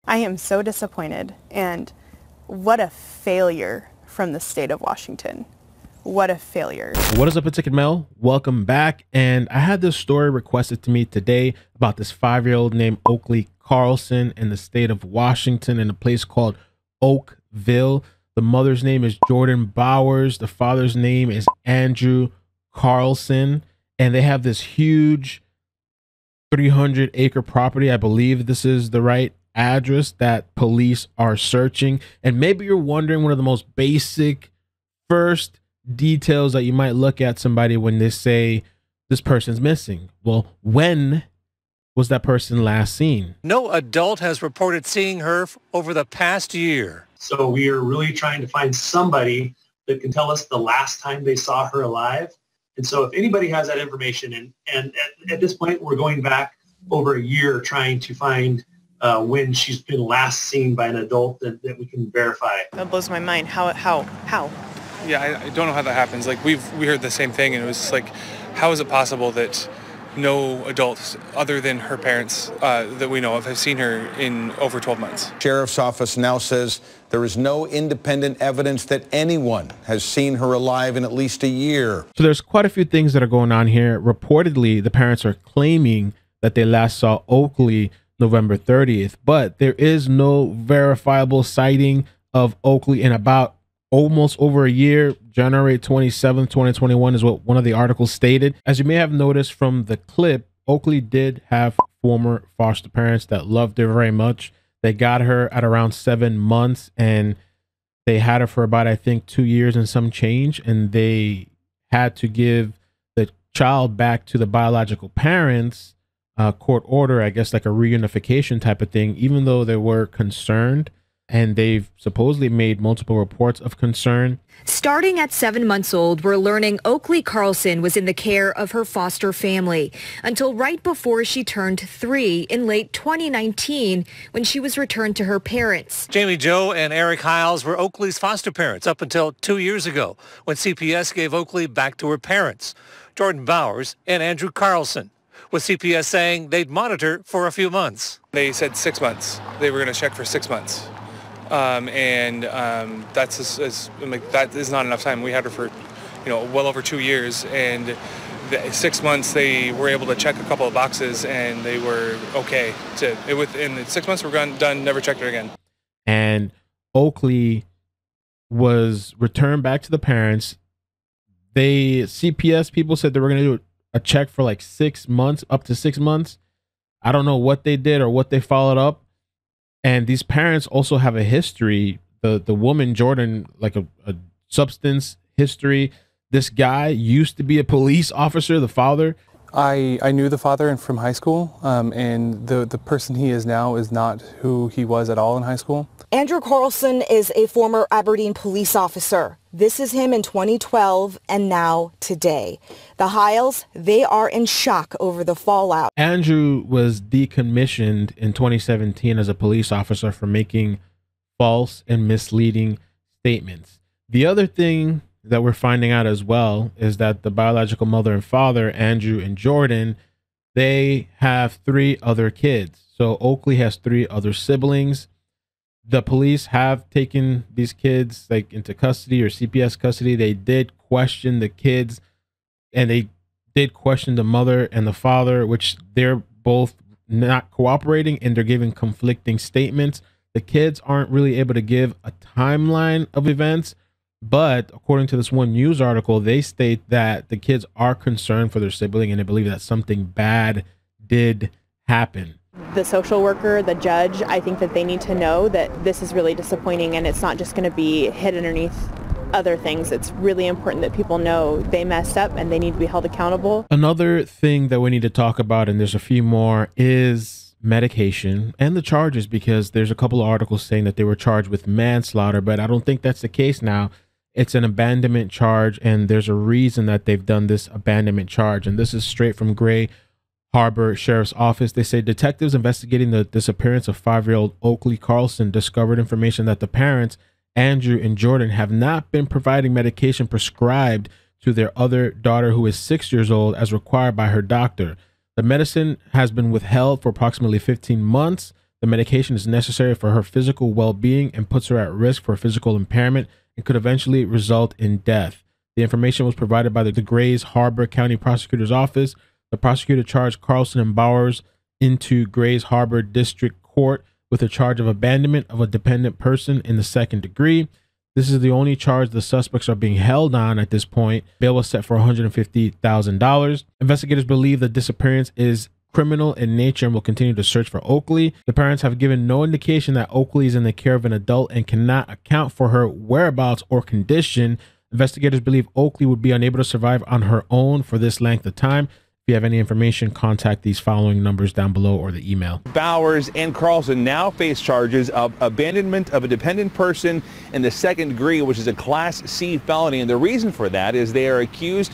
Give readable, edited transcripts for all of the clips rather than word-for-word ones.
I am so disappointed, and what a failure from the state of Washington. What a failure. What is up, iCkEdMeL? Welcome back. And I had this story requested to me today about this 5-year-old named Oakley Carlson in the state of Washington in a place called Oakville. The mother's name is Jordan Bowers. The father's name is Andrew Carlson. And they have this huge 300-acre property. I believe this is the right address that police are searching. And maybe you're wondering one of the most basic first details that you might look at somebody when they say this person's missing. Well, when was that person last seen? No adult has reported seeing her over the past year. So we are really trying to find somebody that can tell us the last time they saw her alive. And so if anybody has that information, and at this point, we're going back over a year trying to find when she's been last seen by an adult that we can verify. That blows my mind. How? Yeah, I don't know how that happens. Like we heard the same thing, and it was just like, how is it possible that no adults other than her parents that we know of have seen her in over 12 months? Sheriff's office now says there is no independent evidence that anyone has seen her alive in at least a year. So there's quite a few things that are going on here. Reportedly, the parents are claiming that they last saw Oakley November 30th, but there is no verifiable sighting of Oakley in about almost over a year. January 27th, 2021 is what one of the articles stated. As you may have noticed from the clip, Oakley did have former foster parents that loved her very much. They got her at around 7 months, and they had her for about, I think, 2 years and some change, and they had to give the child back to the biological parents, court order, I guess, like a reunification type of thing, even though they were concerned. And they've supposedly made multiple reports of concern. Starting at 7 months old, we're learning Oakley Carlson was in the care of her foster family until right before she turned 3 in late 2019 when she was returned to her parents. Jamie Joe and Eric Hiles were Oakley's foster parents up until 2 years ago when CPS gave Oakley back to her parents, Jordan Bowers and Andrew Carlson, with CPS saying they'd monitor for a few months. They said 6 months. They were going to check for 6 months. That's like, that is not enough time. We had her for, well over 2 years, and 6 months they were able to check a couple of boxes, and they were okay. Within 6 months we're done. Never checked her again. And Oakley was returned back to the parents. CPS people said they were going to do a check for like 6 months, up to 6 months. I don't know what they did or what they followed up. And these parents also have a history. The woman, Jordan, like a substance history. This guy used to be a police officer, the father. I knew the father from high school, and the person he is now is not who he was at all in high school. Andrew Carlson is a former Aberdeen police officer. This is him in 2012 and now today. The Hiles, they are in shock over the fallout. Andrew was decommissioned in 2017 as a police officer for making false and misleading statements. The other thing that we're finding out as well is that the biological mother and father, Andrew and Jordan, they have 3 other kids. So Oakley has 3 other siblings. The police have taken these kids like into custody or CPS custody. They did question the kids, and they did question the mother and the father, which they're both not cooperating, and they're giving conflicting statements. The kids aren't really able to give a timeline of events, but according to this one news article, they state that the kids are concerned for their sibling, and they believe that something bad did happen. The social worker, the judge, I think that they need to know that this is really disappointing, and it's not just going to be hid underneath other things. It's really important that people know they messed up and they need to be held accountable. Another thing that we need to talk about, and there's a few more, is medication and the charges, because there's a couple of articles saying that they were charged with manslaughter, but I don't think that's the case now. It's an abandonment charge, and there's a reason that they've done this abandonment charge. And this is straight from Gray Harbor Sheriff's Office. They say detectives investigating the disappearance of 5-year-old Oakley Carlson discovered information that the parents, Andrew and Jordan, have not been providing medication prescribed to their other daughter, who is 6 years old, as required by her doctor. The medicine has been withheld for approximately 15 months. The medication is necessary for her physical well-being and puts her at risk for physical impairment and could eventually result in death. The information was provided by the Grays Harbor County Prosecutor's Office. The prosecutor charged Carlson and Bowers into Grays Harbor District Court with a charge of abandonment of a dependent person in the second degree. This is the only charge the suspects are being held on at this point. Bail was set for $150,000. Investigators believe the disappearance is criminal in nature and will continue to search for Oakley. The parents have given no indication that Oakley is in the care of an adult and cannot account for her whereabouts or condition. Investigators believe Oakley would be unable to survive on her own for this length of time. If you have any information, contact these following numbers down below or the email. Bowers and Carlson now face charges of abandonment of a dependent person in the second degree, which is a Class C felony. And the reason for that is they are accused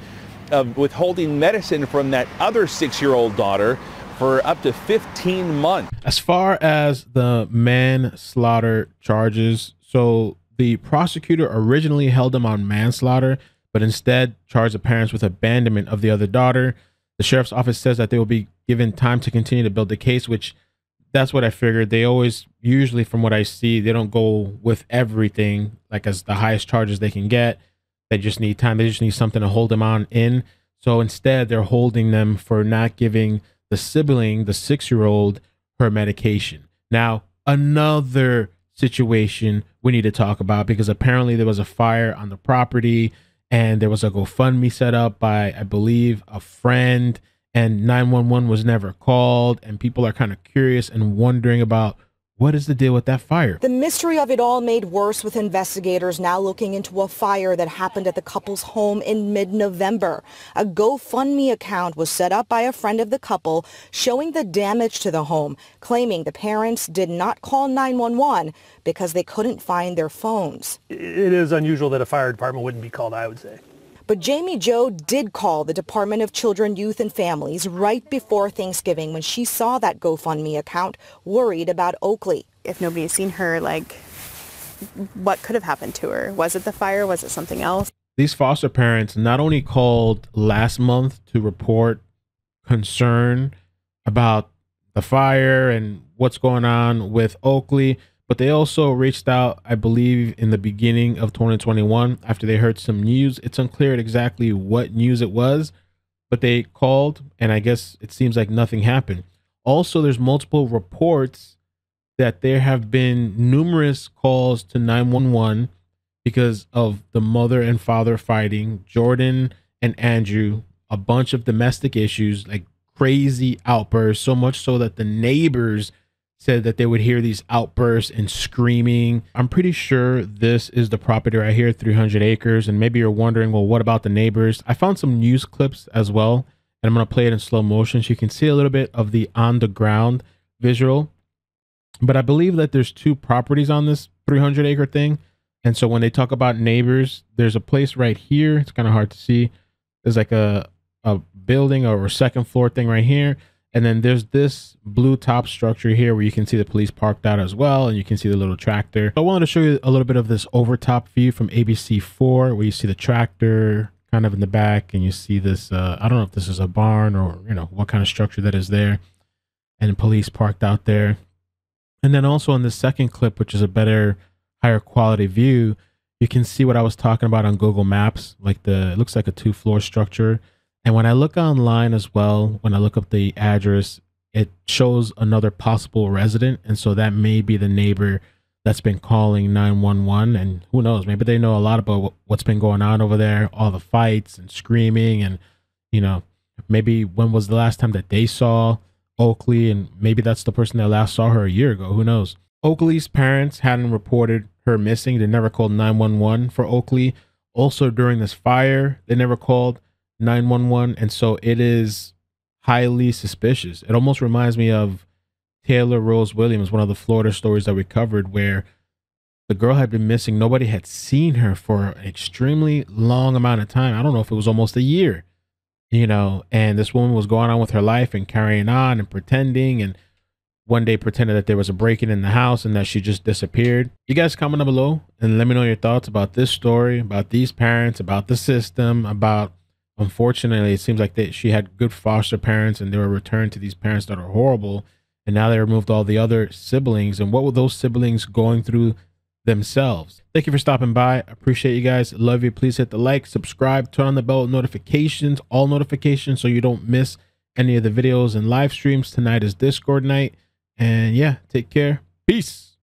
of withholding medicine from that other 6-year-old daughter for up to 15 months. As far as the manslaughter charges, so the prosecutor originally held him on manslaughter, but instead charged the parents with abandonment of the other daughter. The sheriff's office says that they will be given time to continue to build the case, which that's what I figured. They always, usually from what I see, they don't go with everything like as the highest charges they can get. They just need time. They just need something to hold them on in. So instead, they're holding them for not giving the sibling, the 6-year-old, her medication. Now, another situation we need to talk about, because apparently there was a fire on the property and there was a GoFundMe set up by, I believe, a friend, and 911 was never called. And people are kind of curious and wondering about what is the deal with that fire. The mystery of it all made worse with investigators now looking into a fire that happened at the couple's home in mid-November. A GoFundMe account was set up by a friend of the couple showing the damage to the home, claiming the parents did not call 911 because they couldn't find their phones. It is unusual that a fire department wouldn't be called, I would say. But Jamie Jo did call the Department of Children, Youth and Families right before Thanksgiving when she saw that GoFundMe account, worried about Oakley. If nobody's seen her, like, what could have happened to her? Was it the fire? Was it something else? These foster parents not only called last month to report concern about the fire and what's going on with Oakley, but they also reached out, I believe, in the beginning of 2021 after they heard some news. It's unclear exactly what news it was, but they called, and I guess it seems like nothing happened. Also, there's multiple reports that there have been numerous calls to 911 because of the mother and father fighting, Jordan and Andrew, a bunch of domestic issues, like crazy outbursts, so much so that the neighbors said that they would hear these outbursts and screaming. I'm pretty sure this is the property right here, 300 acres. And maybe you're wondering, well, what about the neighbors? I found some news clips as well, and I'm going to play it in slow motion so you can see a little bit of the on the ground visual. But I believe that there's 2 properties on this 300 acre thing. And so when they talk about neighbors, there's a place right here. It's kind of hard to see. There's like a building or second floor thing right here. And then there's this blue top structure here where you can see the police parked out as well. And you can see the little tractor. So I wanted to show you a little bit of this overtop view from ABC4 where you see the tractor kind of in the back. And you see this, I don't know if this is a barn or, you know, what kind of structure that is there. And police parked out there. And then also in this second clip, which is a better, higher quality view, you can see what I was talking about on Google Maps. Like it looks like a 2-floor structure. And when I look online as well, when I look up the address, it shows another possible resident. And so that may be the neighbor that's been calling 911. And who knows, maybe they know a lot about what's been going on over there, all the fights and screaming. And, you know, maybe when was the last time that they saw Oakley? And maybe that's the person that last saw her a year ago. Who knows? Oakley's parents hadn't reported her missing. They never called 911 for Oakley. Also, during this fire, they never called 911, and so it is highly suspicious. It almost reminds me of Taylor Rose Williams, one of the Florida stories that we covered, where the girl had been missing. Nobody had seen her for an extremely long amount of time. I don't know if it was almost a year, you know, and this woman was going on with her life and carrying on and pretending, and one day pretended that there was a break-in in the house and that she just disappeared. You guys comment down below and let me know your thoughts about this story, about these parents, about the system, about, unfortunately, it seems like she had good foster parents and they were returned to these parents that are horrible. and now they removed all the other siblings. And what were those siblings going through themselves? Thank you for stopping by. I appreciate you guys. Love you. Please hit the like, subscribe, turn on the bell notifications, all notifications, so you don't miss any of the videos and live streams. Tonight is Discord night. And yeah, take care. Peace.